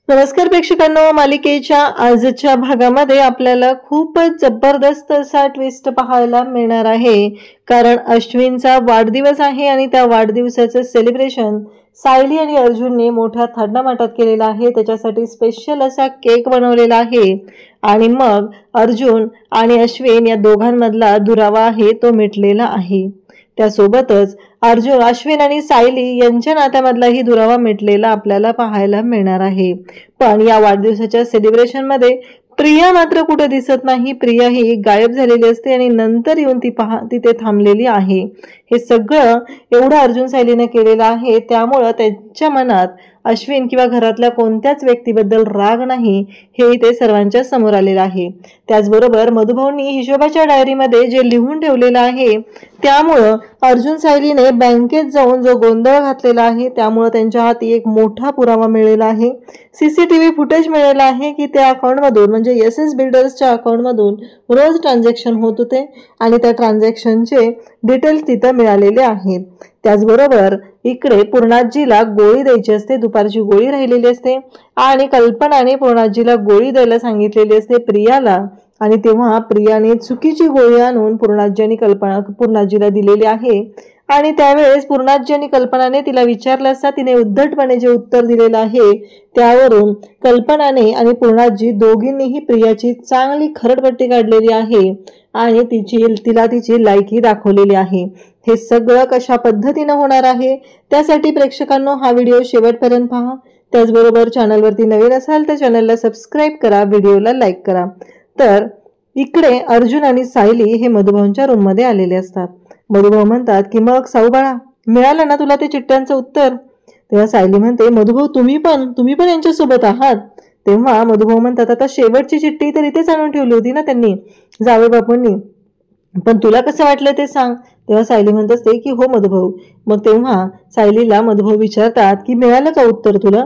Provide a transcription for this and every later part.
नमस्कार प्रेक्षकांनो, मालिकेच्या आजच्या भागामध्ये आपल्याला खूपच जबरदस्त असा ट्विस्ट पाहायला मिळणार आहे. कारण अश्विनचा वाढदिवस आहे आणि त्या वाढदिवसाचं सेलिब्रेशन सायली आणि अर्जुनने मोठ्या थाटामाटात केलेला आहे. त्याच्यासाठी स्पेशल असा केक बनवलेला आहे आणि मग अर्जुन आणि अश्विन या दोघांमधला दुरावा आहे तो मिटलेला आहे. त्यासोबतच अश्विन आणि सायली यांच्या नात्यामधलाही दुरावा मिटलेला आपल्याला पाहायला मिळणार आहे. पण या वाढदिवसाच्या सेलिब्रेशन मध्ये प्रिया मात्र कुठे दिसत नाही. प्रिया ही गायब झालेली असते आणि नंतर येऊन तिथे थांबलेली आहे. हे सगळं एवढं अर्जुन सायलीने केलेलं आहे, त्यामुळं त्यांच्या मनात अश्विन किंवा घरातल्या कोणत्याच व्यक्तीबद्दल राग नाही हे इथे सर्वांच्या समोर आलेलं आहे. त्याचबरोबर मधुभाऊंनी हिशोबाच्या डायरीमध्ये जे लिहून ठेवलेलं आहे त्यामुळं अर्जुन सायलीने बँकेत जाऊन जो गोंधळ घातलेला आहे त्यामुळं त्यांच्या हाती एक मोठा पुरावा मिळालेला आहे. CCTV फुटेज मिळालेला आहे की त्या अकाउंटमधून म्हणजे SS बिल्डर्सच्या अकाउंटमधून रोज ट्रान्झॅक्शन होत होते आणि त्या ट्रान्झॅक्शनचे डिटेल्स तिथं मिळालेले आहेत. त्याचबरोबर इकडे पूर्णाजीला गोळी द्यायची असते, दुपारची गोळी राहिलेली असते आणि कल्पनाने पूर्णाजीला गोळी द्यायला सांगितलेली असते प्रियाला, आणि तेव्हा प्रियाने चुकीची गोळी आणून पूर्णाजीला दिलेली आहे. आणि त्यावेळेस पूर्णाजी आणि कल्पनाने तिला विचारलं असता तिने उद्धटपणे जे उत्तर दिलेलं आहे त्यावरून कल्पनाने आणि पूर्णाजी दोघींनीही प्रियाची चांगली खरडपट्टी काढलेली आहे आणि तिला तिची लायकी दाखवलेली आहे. हे सगळं कशा पद्धतीनं होणार आहे त्यासाठी प्रेक्षकांनो हा व्हिडिओ शेवटपर्यंत पहा. त्याचबरोबर चॅनलवरती नवीन असाल तर चॅनलला सबस्क्राईब करा, व्हिडिओला लाईक करा. तर इकडे अर्जुन आणि सायली हे मधुभाऊंच्या रूममध्ये आलेले असतात. मधुभाऊ म्हणतात की मग साऊ बाळा, मिळालं ना तुला ते चिठ्ठ्यांचं उत्तर? तेव्हा सायली म्हणते मधुभाऊ तुम्ही पण यांच्यासोबत आहात. तेव्हा मधुभाऊ म्हणतात आता शेवटची चिठ्ठी तर इथेच आणून ठेवली होती ना त्यांनी, जावे बापूंनी, पण तुला कसं वाटलं ते सांग. तेव्हा सायली म्हणत असते की हो मधुभाऊ. मग तेव्हा सायलीला मधुभाऊ विचारतात की मिळालं का उत्तर तुला?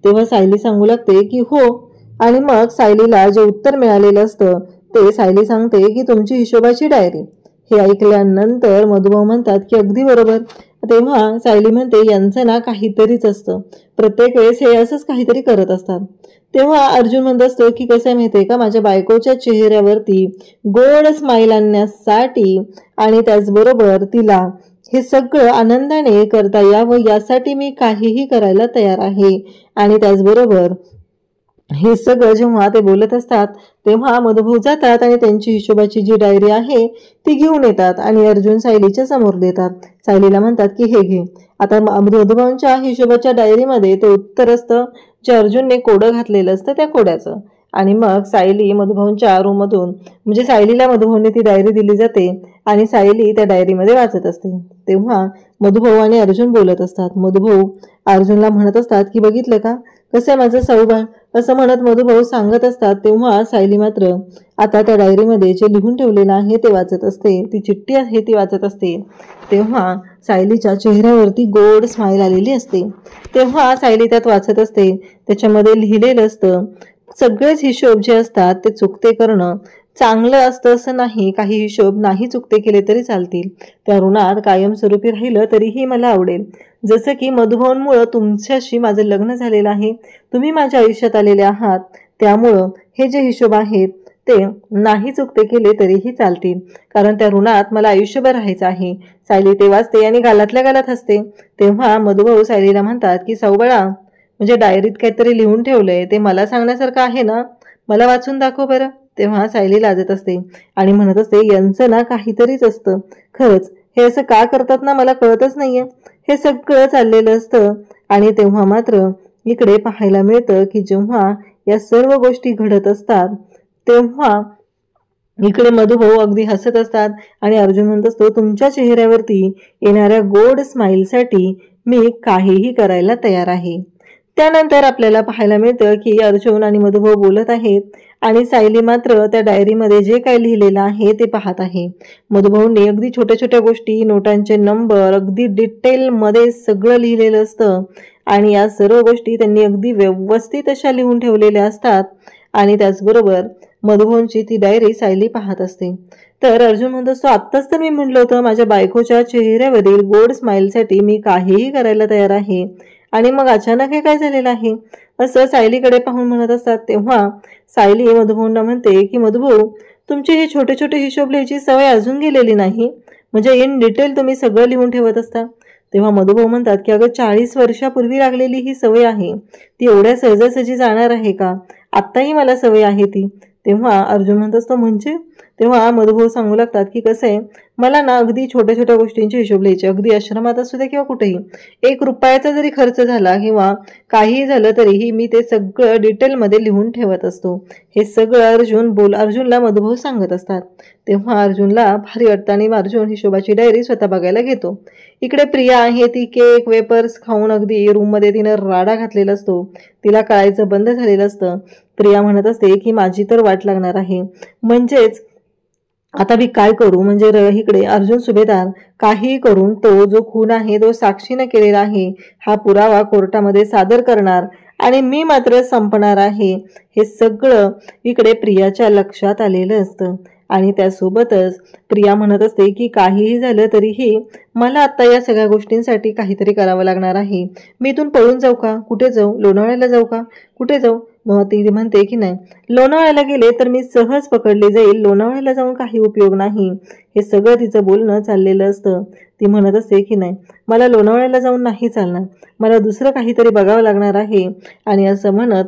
तेव्हा सायली सांगू लागते की हो. आणि मग सायलीला जे उत्तर मिळालेलं असतं ते सायली सांगते की तुमची हिशोबाची डायरी. हे ऐकल्यानंतर मधुभाऊ म्हणतात की अगदी बरोबर. तेव्हा सायली म्हणते यांचं ना काहीतरीच असतं, प्रत्येक वेळेस हे असंच काहीतरी करत असतात. तेव्हा अर्जुन म्हणत असतो की कसं आहे माहितीये का, माझ्या बायकोच्या चेहऱ्यावरती गोड स्माईल आणण्यासाठी आणि त्याचबरोबर तिला हे सगळं आनंदाने करता यावं यासाठी मी काहीही करायला तयार आहे. आणि त्याचबरोबर हे सगळं जेव्हा ते बोलत असतात तेव्हा मधुभाऊ जातात आणि त्यांची हिशोबाची जी डायरी आहे ती घेऊन येतात आणि अर्जुन सायलीच्या समोर देतात. सायलीला म्हणतात की हे घे. आता मधुभाऊंच्या हिशोबाच्या डायरीमध्ये ते उत्तर असतं जे अर्जुनने कोडं घातलेलं असतं त्या कोड्याचं. आणि मग सायली मधुभाऊंच्या रूममधून म्हणजे सायलीला मधुभाऊंनी ती डायरी दिली जाते आणि सायली त्या डायरीमध्ये वाचत असते. तेव्हा मधुभाऊ आणि अर्जुन बोलत असतात. मधुभाऊ अर्जुनला म्हणत असतात की बघितलं का कसं आहे माझं साऊबाळ, असं म्हणत मधुभाऊ सांगत असतात. तेव्हा सायली मात्र आता त्या डायरीमध्ये जे लिहून ठेवलेलं आहे ते वाचत असते, ती चिठ्ठी आहे ती वाचत असते. तेव्हा सायलीच्या चेहऱ्यावरती गोड स्माईल आलेली असते. तेव्हा सायली त्यात वाचत असते. त्याच्यामध्ये लिहिलेलं असतं सगळेच हिशोब जे असतात ते चुकते करणं चांगलं असतं असं नाही, काही हिशोब नाही चुकते केले तरी चालतील, त्या ऋणात कायमस्वरूपी राहिलं तरीही मला आवडेल. जसं की मधुभाऊंमुळं तुमच्याशी माझं लग्न झालेलं आहे, तुम्ही माझ्या आयुष्यात आलेले आहात, त्यामुळं हे जे हिशोब आहेत ते नाही चुकते केले तरीही चालतील, कारण त्या ऋणात मला आयुष्यभर राहायचं आहे. सायली ते वाचते आणि गालातल्या गालात हसते. तेव्हा मधुभाऊ सायलीला म्हणतात की साऊबाळा, म्हणजे डायरीत काहीतरी लिहून ठेवलंय ते मला सांगण्यासारखं आहे ना, मला वाचून दाखव बरं. तेव्हा सायली लाजत असते आणि म्हणत असते यांचं ना काहीतरीच असतं, खरंच हे असं का करतात ना मला कळतच नाहीये. हे सगळं चाललेलं असतं आणि तेव्हा मात्र इकडे पाहायला मिळतं की जेव्हा या सर्व गोष्टी घडत असतात तेव्हा इकडे मधुभाऊ अगदी हसत असतात आणि अर्जुन म्हणत असतो तुमच्या चेहऱ्यावरती येणाऱ्या गोड स्माईलसाठी मी काहीही करायला तयार आहे. त्यानंतर आपल्याला पाहायला मिळतं की अर्जुन आणि मधुभाऊ बोलत आहेत आणि सायली मात्र त्या डायरीमध्ये जे काही लिहिलेलं आहे ते पाहत आहे. मधुभाऊंनी अगदी छोट्या छोट्या गोष्टी, नोटांचे नंबर अगदी डिटेलमध्ये सगळं लिहिलेलं असतं आणि या सर्व गोष्टी त्यांनी अगदी व्यवस्थित अशा लिहून ठेवलेल्या असतात. आणि त्याचबरोबर मधुभाऊंची ती डायरी सायली पाहत असते. तर अर्जुन म्हणत असतो आत्ताच तर मी म्हटलं होतं माझ्या बायकोच्या चेहऱ्यावरील गोड स्माईलसाठी मी काहीही करायला तयार आहे आणि मग अचानक हे काय झालेलं आहे, असं सायलीकडे पाहून म्हणत असतात. तेव्हा सायली मधुभाऊंना म्हणते की मधुभाऊ, तुमचे हे छोटे छोटे हिशोब लिहायची सवय अजून गेलेली नाही, म्हणजे इन डिटेल तुम्ही सगळं लिहून ठेवत असता. तेव्हा मधुभाऊ म्हणतात की अगं 40 वर्षापूर्वी लागलेली ही सवय आहे, ती एवढ्या सहजासहजी जाणार आहे का? आत्ताही मला सवय आहे ती. तेव्हा अर्जुन म्हणत असतो म्हणजे? तेव्हा मधुभाऊ सांगू लागतात की कसं आहे, मला ना अगदी छोट्या छोट्या गोष्टींचे हिशोब लिहायचे, अगदी आश्रमात असू दे किंवा कुठेही. 1 रुपयाचा जरी खर्च झाला किंवा काहीही झालं तरीही मी ते सगळं डिटेलमध्ये लिहून ठेवत असतो. हे सगळं अर्जुनला मधुभाऊ सांगत असतात. तेव्हा अर्जुनला भारी वाटतं आणि अर्जुन हिशोबाची डायरी स्वतः बघायला घेतो. इकडे प्रिया आहे, ती केक वेपर्स खाऊन अगदी रूममध्ये तिनं राडा घातलेला असतो. तिला कळायचं बंद झालेलं असतं. प्रिया म्हणत असते की माझी तर वाट लागणार आहे, म्हणजेच आता मी काय करू, म्हणजे इकडे अर्जुन सुभेदार काही करून तो जो खून आहे तो साक्षीने केलेला आहे हा पुरावा कोर्टामध्ये सादर करणार आणि मी मात्र संपणार आहे, हे सगळं इकडे प्रियाच्या लक्षात आलेलं असतं. आणि त्यासोबतच प्रिया म्हणत असते की काहीही झालं तरीही मला आता या सगळ्या गोष्टींसाठी काहीतरी करावं लागणार आहे. मी इथून पळून जाऊ का? कुठे जाऊ? लोणावळ्याला जाऊ का? कुठे जाऊ? मग ती म्हणते की नाही, लोणावळ्याला गेले तर मी सहज पकडले जाईल, लोणावळ्याला जाऊन काही उपयोग नाही. हे सगळं तिचं बोलणं चाललेलं असतं. ती म्हणत असते की नाही, मला लोणावळ्याला जाऊन नाही चालणार, मला दुसरं काहीतरी बघावं लागणार आहे. आणि असं म्हणत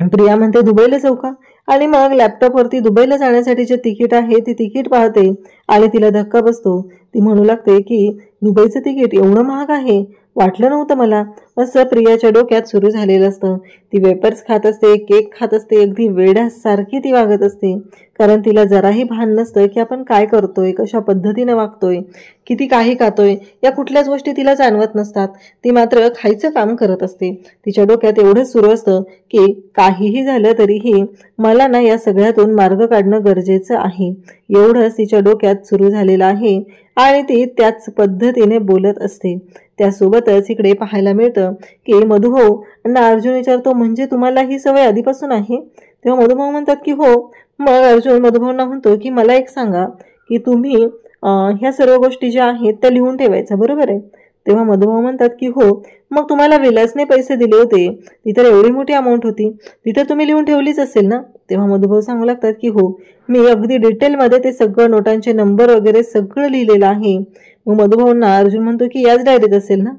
प्रिया म्हणते दुबईला जाऊ का? आणि मग लॅपटॉपवरती दुबईला जाण्यासाठी जे तिकीट आहे ती तिकीट पाहते आणि तिला धक्का बसतो. ती म्हणू लागते की दुबईचं तिकीट एवढं महाग आहे, वाटलं नव्हतं मला, असं प्रियाच्या डोक्यात सुरू झालेलं असतं. ती वेपर्स खात असते, केक खात असते, अगदी वेड्यासारखी ती वागत असते. कारण तिला जराही भान नसतं की आपण काय करतोय, कशा पद्धतीने वागतोय, किती काही खातोय, या कुठल्याच गोष्टी तिला जाणवत नसतात. ती मात्र खायचं काम करत असते. तिच्या डोक्यात एवढंच सुरू असतं की काहीही झालं तरीही मला ना या सगळ्यातून मार्ग काढणं गरजेचं आहे, एवढंच तिच्या डोक्यात सुरू झालेलं आहे. आणि ती त्याच पद्धतीने बोलत असते. त्यासोबतच इकडे पाहायला मिळतं की मधुभाऊ आणि अर्जुन विचारतो म्हणजे तुम्हाला ही सवय आधीपासून आहे? तेव्हा मधुभाऊ म्हणतात की हो. मग अर्जुन मधुभाऊंना म्हणतो की मला एक सांगा की तुम्ही ह्या सर्व गोष्टी ज्या आहेत त्या लिहून ठेवायच्या, बरोबर आहे? तेव्हा मधुभाऊ म्हणतात की हो. मग तुम्हाला विलासने पैसे दिले होते, ती तर एवढी मोठी अमाऊंट होती, ती तर तुम्ही लिहून ठेवलीच असेल ना? तेव्हा मधुभाऊ सांगू लागतात की हो, मी अगदी डिटेलमध्ये ते सगळं नोटांचे नंबर वगैरे सगळं लिहिलेलं आहे. मग मधुभाऊंना अर्जुन म्हणतो की याच डायरीत असेल ना?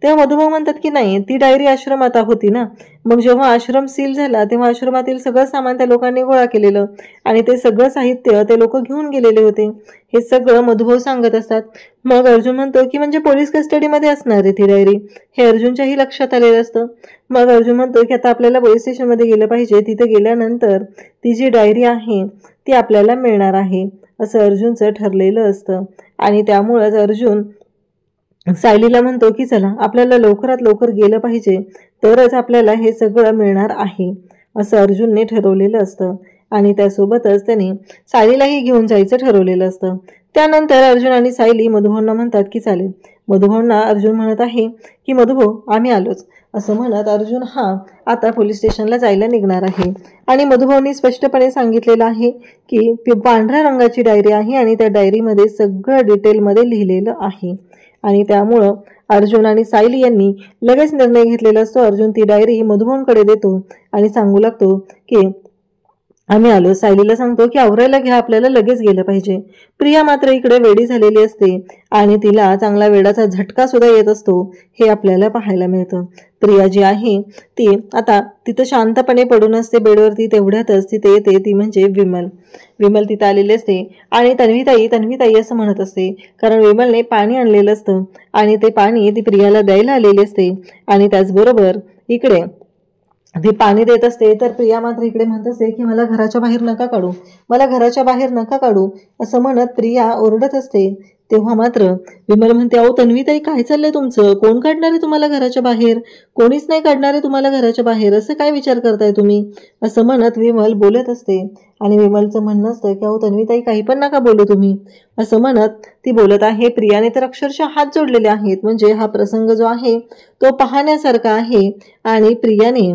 तेव्हा मधुभाऊ म्हणतात की नाही, ती डायरी आश्रमात होती ना. मग जेव्हा आश्रम सील झाला तेव्हा आश्रमातील सगळं सामान त्या लोकांनी गोळा केलेलं आणि ते सगळं साहित्य ते लोक घेऊन गेलेले होते, हे सगळं मधुभाऊ सांगत असतात. मग अर्जुन म्हणतो की म्हणजे पोलीस कस्टडीमध्ये असणार आहे ती डायरी, हे अर्जुनच्याही लक्षात आलेलं असतं. मग अर्जुन म्हणतो की आता आपल्याला पोलीस स्टेशनमध्ये गेलं पाहिजे, तिथे गेल्यानंतर ती जी डायरी आहे ती आपल्याला मिळणार आहे, असं अर्जुनचं ठरलेलं असतं. आणि त्यामुळंच अर्जुन सायलीला म्हणतो की चला आपल्याला लवकरात लवकर गेलं पाहिजे, तरच आपल्याला हे सगळं मिळणार आहे, असं अर्जुनने ठरवलेलं असतं. आणि त्यासोबतच त्याने सायलीलाही घेऊन जायचं ठरवलेलं असतं. त्यानंतर अर्जुन आणि सायली मधुभाऊंना म्हणतात की चालेल. मधुभाऊंना अर्जुन म्हणत आहे की मधुभाऊ आम्ही आलोच, असं म्हणत अर्जुन आता पोलीस स्टेशनला जायला निघणार आहे. आणि मधुभाऊंनी स्पष्टपणे सांगितलेलं आहे की पांढऱ्या रंगाची डायरी आहे आणि त्या डायरीमध्ये सगळं डिटेलमध्ये लिहिलेलं आहे. आणि त्यामुळं अर्जुन आणि सायली यांनी लगेच निर्णय घेतलेला असतो. अर्जुन ती डायरी मधुभाऊंकडे देतो आणि सांगू लागतो की आम्ही आलो. सायलीला सांगतो की आवरायला घ्या, आपल्याला लगेच गेलं पाहिजे. प्रिया मात्र इकडे वेडी झालेली असते आणि तिला चांगला वेडाचा झटका सुद्धा येत असतो, हे आपल्याला पाहायला मिळतं. प्रिया जी आहे ती आता तिथं शांतपणे पडून असते बेडवरती. तेवढ्यातच तिथे येते ती म्हणजे विमल तिथं आलेली असते आणि तन्वीताई असं म्हणत असते, कारण विमलने पाणी आणलेलं असतं आणि ते पाणी ती प्रियाला द्यायला आलेली असते. आणि त्याचबरोबर इकडे ती पाणी देत असते तर प्रिया मात्र इकडे म्हणत असते की मला घराच्या बाहेर नका काढू, मला घराच्या बाहेर नका काढू, असं म्हणत प्रिया ओरडत असते. तेव्हा मात्र विमल म्हणते अहो तन्वीताई काय चाललंय तुमचं, कोण काढणार आहे तुम्हाला घराच्या बाहेर, कोणीच नाही काढणार आहे तुम्हाला घराच्या बाहेर, असं काय विचार करताय तुम्ही, असं म्हणत विमल बोलत असते. आणि विमलचं म्हणणं असतं की अहो तन्वीताई काही पण नका बोलू तुम्ही, असं म्हणत ती बोलत आहे. प्रियाने तर अक्षरशः हात जोडलेले आहेत, म्हणजे हा प्रसंग जो आहे तो पाहण्यासारखा आहे. आणि प्रियाने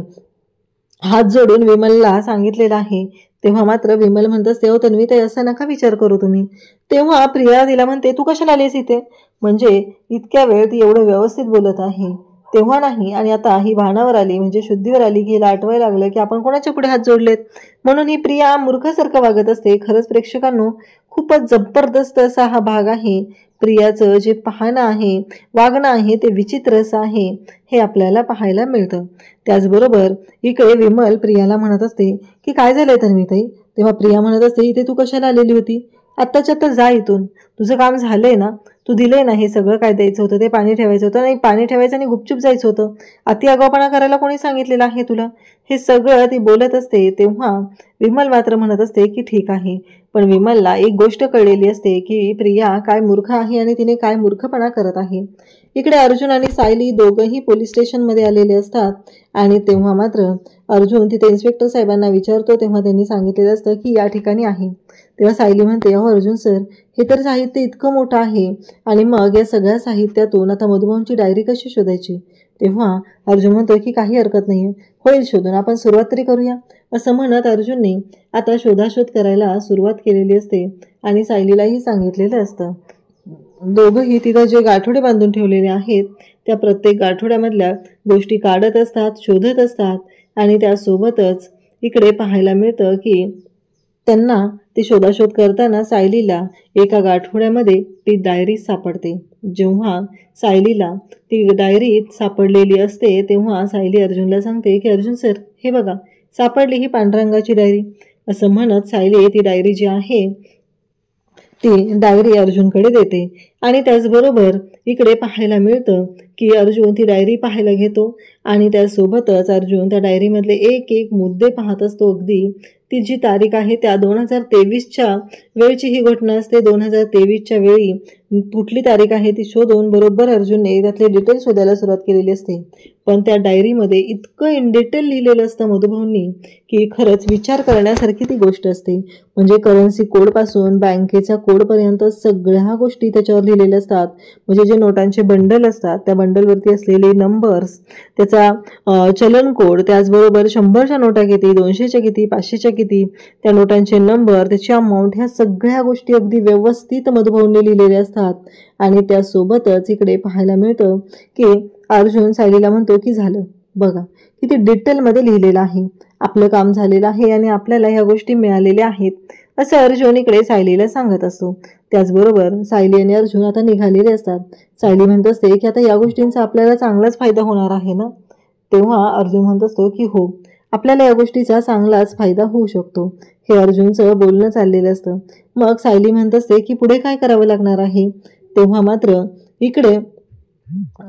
हात जोडून विमलला सांगितलेलं आहे. तेव्हा मात्र विमल म्हणत असते अहो तन्वीताई असा नका विचार करू तुम्ही. तेव्हा प्रिया तिला म्हणते तू कशाला आलीस इथे, म्हणजे इतक्या वेळ ती एवढं व्यवस्थित बोलत आहे तेव्हा नाही आणि आता ही भानावर आली म्हणजे शुद्धीवर आली की हिला आठवायला लागलं की आपण कोणाच्या पुढे हात जोडलेत, म्हणून ही प्रिया मूर्खासारखं वागत असते. खरंच प्रेक्षकांनो, खूपच जबरदस्त असा हा भाग आहे. प्रियाचं जे पाहणं आहे, वागणं आहे ते विचित्र असं आहे, हे आपल्याला पाहायला मिळतं. त्याचबरोबर इकडे विमल प्रियाला म्हणत असते की काय झालंय तन्वीताई. तेव्हा प्रिया म्हणत असते, इथे तू कशाला आलेली होती, आत्ताच्या आत्ता जा इथून, तुझं काम झालंय ना, तू दिलंय ना, हे सगळं काय द्यायचं होतं ते पाणी ठेवायचं होतं, नाही पाणी ठेवायचं आणि गुपचूप जायचं होतं, अति आगाऊपणा करायला कोणी सांगितलेलं आहे तुला, हे सगळं ती बोलत असते. तेव्हा विमल मात्र म्हणत असते की ठीक आहे, पण विमलला एक गोष्ट कळलेली असते की प्रिया काय मूर्ख आहे आणि तिने काय मूर्खपणा करत आहे. इकडे अर्जुन आणि सायली दोघंही पोलीस स्टेशनमध्ये आलेले असतात आणि तेव्हा मात्र अर्जुन तिथे इन्स्पेक्टर साहेबांना विचारतो. तेव्हा त्यांनी सांगितलेलं असतं की या ठिकाणी आहे. तेव्हा सायली म्हणते, अहो अर्जुन सर, हे तर साहित्य इतकं मोठं आहे आणि मग या सगळ्या साहित्यातून आता मधुभाऊंची डायरी कशी शोधायची. तेव्हा अर्जुन म्हणतो की काही हरकत नाही, होईल शोधून, आपण सुरुवात तरी करूया. असं म्हणत अर्जुनने आता शोधाशोध करायला सुरुवात केलेली असते आणि सायलीलाही सांगितलेलं असतं. दोघंही तिथं जे गाठोडे बांधून ठेवलेले आहेत त्या प्रत्येक गाठोड्यामधल्या गोष्टी काढत असतात, शोधत असतात आणि त्यासोबतच इकडे पाहायला मिळतं की त्यांना ते शोधाशोध करताना सायलीला एका गाठोड्यामध्ये ती डायरी सापडते. जेव्हा सायलीला ती डायरी सापडलेली असते तेव्हा सायली अर्जुनला सांगते की अर्जुन सर, हे बघा सापडली ही पांढऱ्या रंगाची डायरी. असं म्हणत सायली ती डायरी जी आहे ती डायरी अर्जुनकडे देते आणि त्याचबरोबर इकडे पाहायला मिळतं की अर्जुन ती डायरी पाहायला घेतो आणि त्यासोबतच अर्जुन त्या डायरीमधले एक एक मुद्दे पाहत असतो. अगदी ती जी तारीख आहे त्या 2023च्या वेळची ही घटना असते. 2023च्या वेळी कुठली तारीख आहे ती शोधून बरोबर अर्जुनने त्यातले डिटेल शोधायला सुरुवात केलेली असते. पण त्या डायरीमध्ये इतकं इन डिटेल लिहिलेलं असतं मधुभाऊंनी की खरंच विचार करण्यासारखी ती गोष्ट असते. म्हणजे करन्सी कोडपासून बँकेच्या कोडपर्यंत सगळ्या गोष्टी त्याच्यावर लिहिलेल्या असतात. म्हणजे जे नोटांचे बंडल असतात त्या बंडलवरती असलेले नंबर्स, त्याचा चलन कोड, त्याचबरोबर 100च्या नोटा किती, 200च्या किती, 500च्या किती, त्या नोटांचे नंबर, त्याची अमाऊंट, ह्या सगळ्या गोष्टी अगदी व्यवस्थित मधुभाऊंनी लिहिलेल्या असतात. आणि त्यासोबतच इकडे पाहायला मिळतं की अर्जुन सायलीला म्हणतो की झालं बघा, किती डिटेलमध्ये लिहिलेलं आहे, आपलं काम झालेलं आहे आणि आपल्याला ह्या गोष्टी मिळालेल्या आहेत, असं अर्जुन इकडे सायलीला सांगत असतो. त्याचबरोबर सायली आणि अर्जुन आता निघालेले असतात. सायली म्हणत असते की आता या गोष्टींचा आपल्याला चांगलाच फायदा होणार आहे ना. तेव्हा अर्जुन म्हणत असतो की हो, आपल्याला या गोष्टीचा चांगलाच फायदा होऊ शकतो. हे अर्जुनचं बोलणं चाललेलं असतं. मग सायली म्हणत असते की पुढे काय करावं लागणार आहे. तेव्हा मात्र इकडे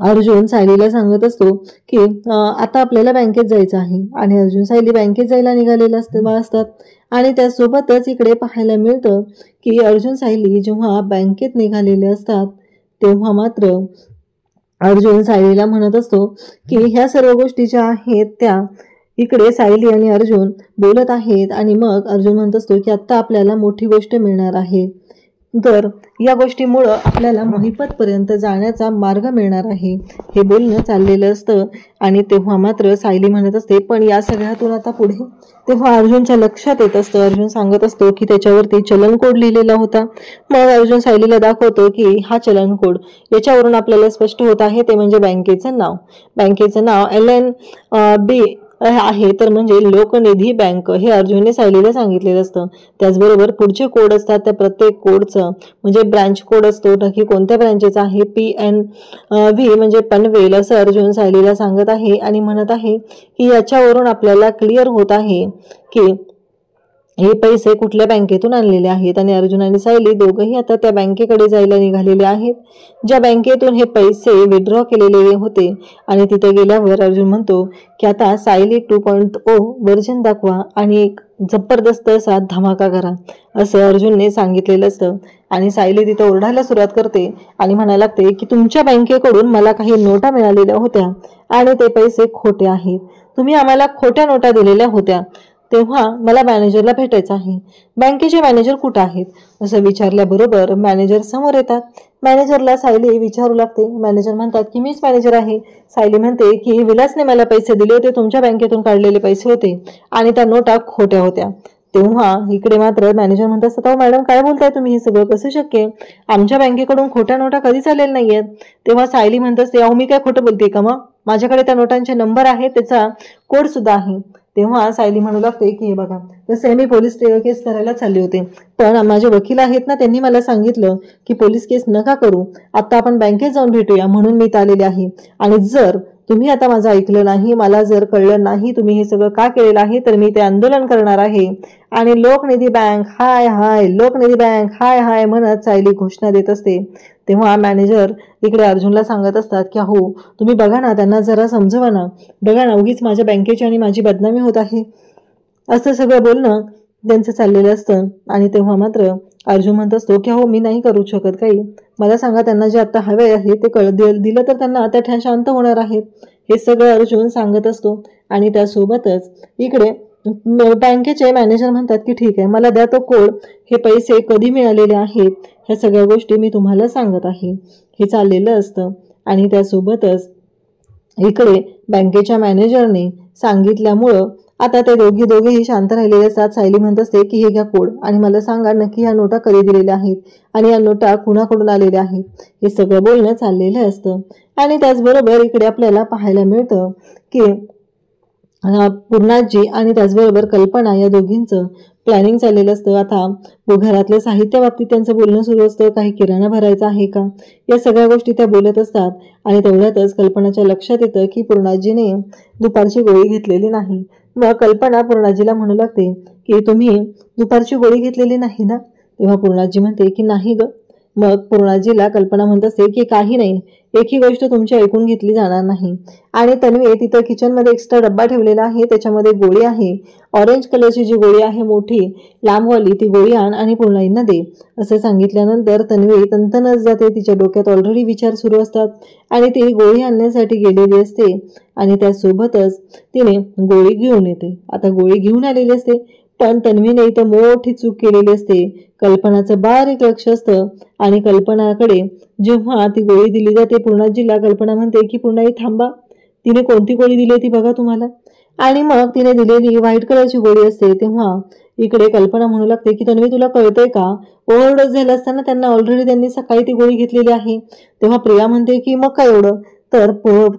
अर्जुन सायलीला सांगत असतो की आता आपल्याला बँकेत जायचं आहे आणि अर्जुन सायली बँकेत जायला निघालेलं असतात. आणि त्यासोबतच इकडे पाहायला मिळतं की अर्जुन सायली जेव्हा बँकेत निघालेले असतात तेव्हा मात्र अर्जुन सायलीला म्हणत असतो की ह्या सर्व गोष्टी ज्या आहेत त्या इकडे सायली आणि अर्जुन बोलत आहेत आणि मग अर्जुन म्हणत असतो की आत्ता आपल्याला मोठी गोष्ट मिळणार आहे, तर या गोष्टीमुळं आपल्याला मोहिपतपर्यंत जाण्याचा मार्ग मिळणार आहे, हे बोलणं चाललेलं असतं. आणि तेव्हा मात्र सायली म्हणत असते पण या सगळ्यातून आता पुढे. तेव्हा अर्जुनच्या लक्षात येत असतं, अर्जुन सांगत असतो की त्याच्यावरती चलन कोड लिहिलेला होता. मग अर्जुन सायलीला दाखवतो की हा चलन कोड, याच्यावरून आपल्याला स्पष्ट होत आहे ते म्हणजे बँकेचं नाव LNB आहे, तर म्हणजे लोकनिधी बँक, हे अर्जुनने सायलीला सांगितलेलं असतं. त्याचबरोबर पुढचे कोड असतात त्या प्रत्येक कोडचं म्हणजे ब्रांच कोड असतो, नक्की कोणत्या ब्रांचेचा आहे, PNV म्हणजे पनवेल, असं अर्जुन सायलीला सांगत आहे आणि म्हणत आहे की याच्यावरून आपल्याला क्लिअर होत आहे की हे पैसे कुठल्या बँकेतून आणलेले आहेत. आणि अर्जुन आणि सायली दोघंही आता त्या बँकेकडे जायला निघालेले आहेत ज्या बँकेतून हे पैसे विड्रॉ केलेले होते. आणि तिथे गेल्यावर अर्जुन म्हणतो की आता सायली 2.0 व्हर्जन दाखवा आणि एक जबरदस्त असा धमाका करा, असं अर्जुनने सांगितलेलं असतं. आणि सायली तिथं ओरडायला सुरुवात करते आणि म्हणायला लागते की तुमच्या बँकेकडून मला काही नोटा मिळालेल्या होत्या आणि ते पैसे खोटे आहेत, तुम्ही आम्हाला खोट्या नोटा दिलेल्या होत्या, तेव्हा मला मॅनेजरला भेटायचं आहे, बँकेचे मॅनेजर कुठं आहेत, असं विचारल्याबरोबर मॅनेजर समोर येतात. मॅनेजरला सायली विचारू लागते. मॅनेजर म्हणतात की मीच मॅनेजर आहे. सायली म्हणते की विलासने मला पैसे दिले होते, तुमच्या बँकेतून काढलेले पैसे होते आणि त्या नोटा खोट्या होत्या. तेव्हा इकडे मात्र मॅनेजर म्हणत असतात, अहो मॅडम काय बोलताय तुम्ही, हे सगळं कसं शक्य, आमच्या बँकेकडून खोट्या नोटा कधीच आलेल्या नाहीयेत. तेव्हा सायली म्हणत असते, अहो मी काय खोटं बोलते का मग, माझ्याकडे त्या नोटांचे नंबर आहे, त्याचा कोड सुद्धा आहे. तेव्हा सायली म्हणू लागते की हे बघा, तसे मी पोलीस केस करायला चालले होते, पण माझे वकील आहेत ना, त्यांनी मला सांगितलं की पोलीस केस नका करू, आता आपण बँकेत जाऊन भेटूया, म्हणून मी आलेले आहे. आणि जर तुम्ही आता माझं ऐकलं नाही, मला जर कळलं नाही तुम्ही हे सगळं का केलेलं आहे, तर मी ते आंदोलन करणार आहे. आणि लोकनिधी बँक हाय हाय, लोकनिधी बँक हाय हाय म्हणत सायली घोषणा देत असते. तेव्हा मॅनेजर इकडे अर्जुनला सांगत असतात की हो तुम्ही बघा ना, त्यांना जरा समजवा ना, बघा ना उगीच माझ्या बँकेची आणि माझी बदनामी होत आहे, असं सगळं बोलणं त्यांचं चाललेलं असतं. आणि तेव्हा मात्र अर्जुन म्हणत असतो की हो मी नाही करू शकत काही, मला सांगा त्यांना जे आता हवे आहे ते दिलं तर त्यांना त्या शांत होणार आहेत, हे सगळं अर्जुन सांगत असतो. आणि त्यासोबतच इकडे बँकेचे मॅनेजर म्हणतात की ठीक आहे, मला द्या तो कोड, हे पैसे कधी मिळालेले आहेत ह्या सगळ्या गोष्टी मी तुम्हाला सांगत आहे, हे चाललेलं असतं. आणि त्यासोबतच इकडे बँकेच्या मॅनेजरने सांगितल्यामुळं आता ते दोघेही शांत राहिलेले असतात. सायली म्हणत असते की हे घ्या कोड आणि मला सांगा नक्की ह्या नोटा कधी दिलेल्या आहेत आणि या नोटा कुणाकडून आलेल्या आहेत, हे सगळं बोलणं चाललेलं असतं. आणि त्याचबरोबर इकडे आपल्याला पाहायला मिळतं की पूर्णाजी आणि त्याचबरोबर कल्पना या दोघींचं प्लॅनिंग चाललेलं असतं. आता घरातल्या साहित्या बाबतीत त्यांचं बोलणं सुरू असतं, काही किराणा भरायचा आहे का, या सगळ्या गोष्टी त्या बोलत असतात. आणि तेवढ्यातच कल्पनाच्या लक्षात येतं की पूर्णाजीने दुपारची गोळी घेतलेली नाही. मग कल्पना पूर्णाजीला म्हणू लागते की तुम्ही दुपारची गोळी घेतलेली नाही ना. तेव्हा पूर्णाजी म्हणते की नाही ग. मग पूर्णाजीला कल्पना म्हणत असते की काही नाही, एकही गोष्ट तुमची ऐकून घेतली जाणार नाही. आणि तन्वी तिथं किचनमध्ये एक्स्ट्रा डब्बा ठेवलेला आहे, त्याच्यामध्ये गोळी आहे, ऑरेंज कलरची जी गोळी आहे मोठी लांबवाली, ती गोळी आण आणि पूर्णाईंना दे, असं सांगितल्यानंतर तन्वी तंतनच जाते. तिच्या डोक्यात ऑलरेडी विचार सुरू असतात आणि ती गोळी आणण्यासाठी गेलेली असते. आणि त्यासोबतच तिने गोळी घेऊन येते. आता गोळी घेऊन आलेली असते, पण तन्वीने इथं मोठी चूक केलेली असते. कल्पनाचं बारीक लक्ष असतं आणि कल्पनाकडे जेव्हा ती गोळी दिली जाते पूर्णाजीला, कल्पना म्हणते की पूर्णाई थांबा, तिने कोणती गोळी दिली ती बघा तुम्हाला. आणि मग तिने दिलेली व्हाईट कलरची गोळी असते. तेव्हा इकडे कल्पना म्हणू लागते की तन्वी तुला कळतंय का, ओव्हरडोस झाला असताना त्यांनी सकाळी ती गोळी घेतलेली आहे. तेव्हा प्रिया म्हणते की मग काय एवढं, तर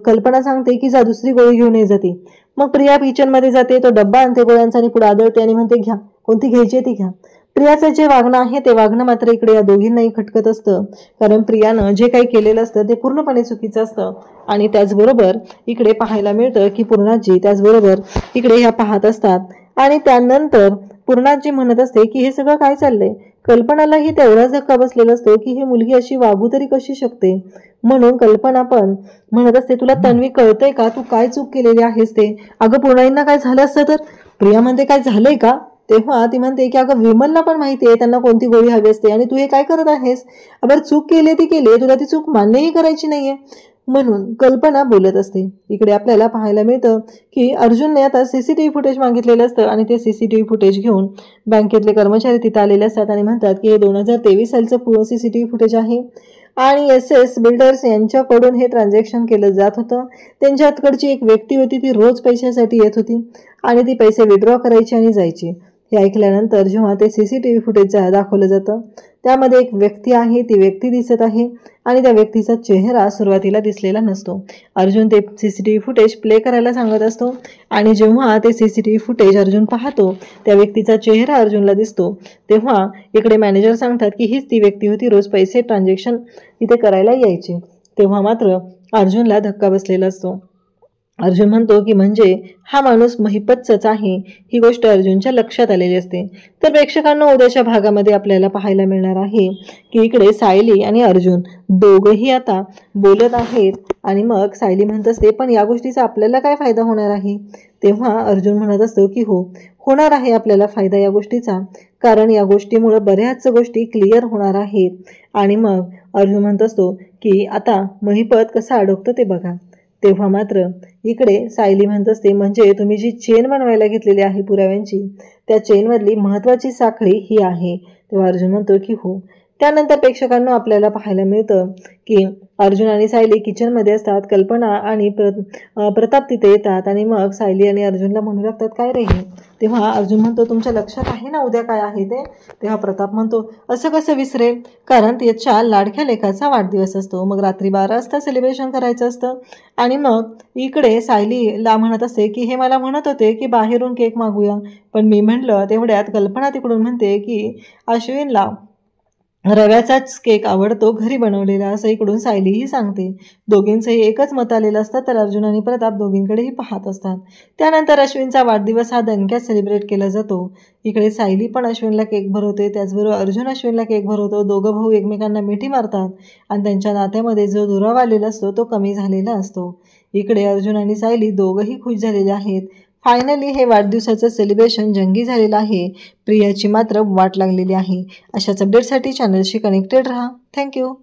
कल्पना सांगते की जा दुसरी गोळी घेऊन ये जाते. मग प्रिया किचनमध्ये जाते, तो डब्बा आणते गोळ्यांचा आणि पुढे आदळते आणि म्हणते घ्या, कोणती घ्यायची ती घ्या. प्रियाचं जे वागणं आहे ते वागणं मात्र इकडे या दोघींनाही खटकत असतं, कारण प्रियानं जे काही केलेलं असतं ते पूर्णपणे चुकीचं असतं. आणि त्याचबरोबर इकडे पाहायला मिळतं की पूर्णाजी त्याचबरोबर इकडे ह्या पाहत असतात. आणि त्यानंतर पूर्णाजी म्हणत असते की हे सगळं काय चाललंय. कल्पनालाही तेवढाच धक्का बसलेला असतो की ही मुलगी अशी वागू तरी कशी शकते. म्हणून कल्पना पण म्हणत असते तुला तन्वी कळतंय का, तू काय चूक केलेली आहेस ते. अगं पूर्णाईंना काय झालं असतं तर. प्रिया म्हणते काय झालंय का. तेव्हा ती म्हणते की अगं विमलला पण माहिती आहे त्यांना कोणती गोळी हवी असते आणि तू हे काय करत आहेस. अगर चूक केली ती केली, तुला ती चूक मान्यही करायची नाहीये. म्हणून कल्पना बोलत असते. इकडे आपल्याला पाहायला मिळतं की अर्जुनने आता सीसीटीव्ही फुटेज मागितलेलं असतं आणि ते सीसीटीव्ही फुटेज घेऊन बँकेतले कर्मचारी तिथे आलेले असतात आणि म्हणतात की हे 2023 सालचं सीसीटीव्ही फुटेज आहे आणि SS बिल्डर्स यांच्याकडून हे ट्रान्झॅक्शन केलं जात होतं. त्यांच्याकडची एक व्यक्ती होती, ती रोज पैशासाठी येत होती आणि ती पैसे विड्रॉ करायची आणि जायची. हे ऐकल्यानंतर जेव्हा ते सीसीटीव्ही फुटेज दाखवलं जातं त्यामध्ये एक व्यक्ती आहे, ती व्यक्ती दिसत आहे आणि त्या व्यक्तीचा चेहरा सुरुवातीला दिसलेला नसतो. अर्जुन ते सीसीटीव्ही फुटेज प्ले करायला सांगत असतो आणि जेव्हा ते सीसीटीव्ही फुटेज अर्जुन पाहतो त्या व्यक्तीचा चेहरा अर्जुनला दिसतो. तेव्हा इकडे मॅनेजर सांगतात की हीच ती व्यक्ती होती, रोज पैसे ट्रान्झॅक्शन इथे करायला यायची. तेव्हा मात्र अर्जुनला धक्का बसलेला असतो. अर्जुन म्हणतो की म्हणजे हा माणूस महिपतचाच आहे, ही गोष्ट अर्जुनच्या लक्षात आलेली असते. तर प्रेक्षकांना उद्याच्या भागामध्ये आपल्याला पाहायला मिळणार आहे की इकडे सायली आणि अर्जुन दोघंही आता बोलत आहेत आणि मग सायली म्हणत असते पण या गोष्टीचा आपल्याला काय फायदा होणार आहे. तेव्हा अर्जुन म्हणत असतो की हो होणार आहे आपल्याला फायदा या गोष्टीचा, कारण या गोष्टीमुळे बऱ्याच गोष्टी क्लिअर होणार आहेत. आणि मग अर्जुन म्हणत असतो की आता महिपत कसं अडकतं ते बघा. तेव्हा मात्र इकडे सायली म्हणत असते म्हणजे तुम्ही जी चेन बनवायला घेतलेली आहे पुराव्यांची, त्या चेनमधली महत्त्वाची साखळी ही आहे. तेव्हा अर्जुन म्हणतो की हो. त्यानंतर प्रेक्षकांना आपल्याला पाहायला मिळतं की अर्जुन आणि सायली किचनमध्ये असतात. कल्पना आणि प्रताप तिथे येतात आणि मग सायली आणि अर्जुनला म्हणू लागतात काय रे तेव्हा अर्जुन म्हणतो तुमच्या लक्षात आहे ना उद्या काय आहे ते. तेव्हा प्रताप म्हणतो असं कसं विसरेल, कारण त्याच्या लाडक्या लेकाचा वाढदिवस असतो. मग रात्री 12 वाजता सेलिब्रेशन करायचं असतं. आणि मग इकडे सायलीला म्हणत असते की हे मला म्हणत होते की बाहेरून केक मागूया, पण मी म्हटलं. तेवढ्यात कल्पना तिकडून म्हणते की अश्विनला रव्याचाच केक आवडतो, घरी बनवलेला, असं इकडून सायलीही सांगते. दोघींचंही एकच मत आलेलं असतं. तर अर्जुन आणि प्रताप दोघींकडेही पाहत असतात. त्यानंतर अश्विनचा वाढदिवस हा दणक्यात सेलिब्रेट केला जातो. इकडे सायली पण अश्विनला केक भरवते, त्याचबरोबर अर्जुन अश्विनला केक भरवतो. दोघं भाऊ एकमेकांना मिठी मारतात आणि त्यांच्या नात्यामध्ये जो दुरावा आलेला असतो तो कमी झालेला असतो. इकडे अर्जुन आणि सायली दोघंही खुश झालेले आहेत. फायनली हे वाढदिवसाचं सेलिब्रेशन जंगी झालेलं आहे. प्रियाची मात्र वाट लागलेली आहे. अशाच अपडेटसाठी चॅनलशी कनेक्टेड राहा. थँक्यू.